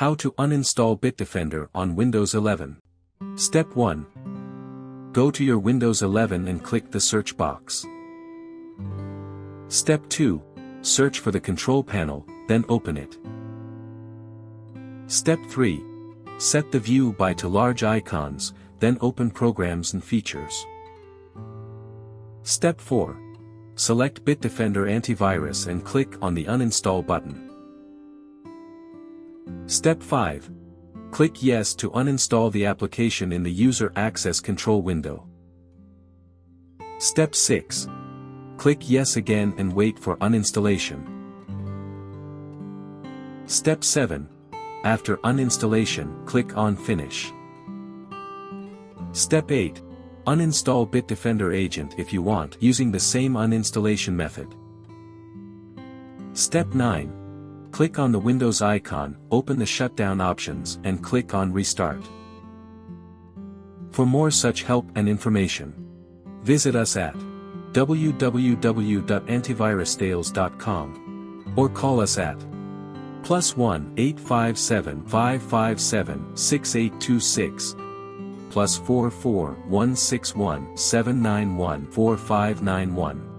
How to uninstall Bitdefender on Windows 11. Step 1. Go to your Windows 11 and click the search box. Step 2. Search for the control panel, then open it. Step 3. Set the view by to large icons, then open Programs and Features. Step 4. Select Bitdefender Antivirus and click on the Uninstall button. Step 5. Click Yes to uninstall the application in the User Access Control window. Step 6. Click Yes again and wait for uninstallation. Step 7. After uninstallation, click on Finish. Step 8. Uninstall Bitdefender Agent if you want, using the same uninstallation method. Step 9. Click on the Windows icon, open the shutdown options, and click on Restart. For more such help and information, visit us at www.antivirustales.com or call us at +1 857 557 6826 +44 161 791 4591.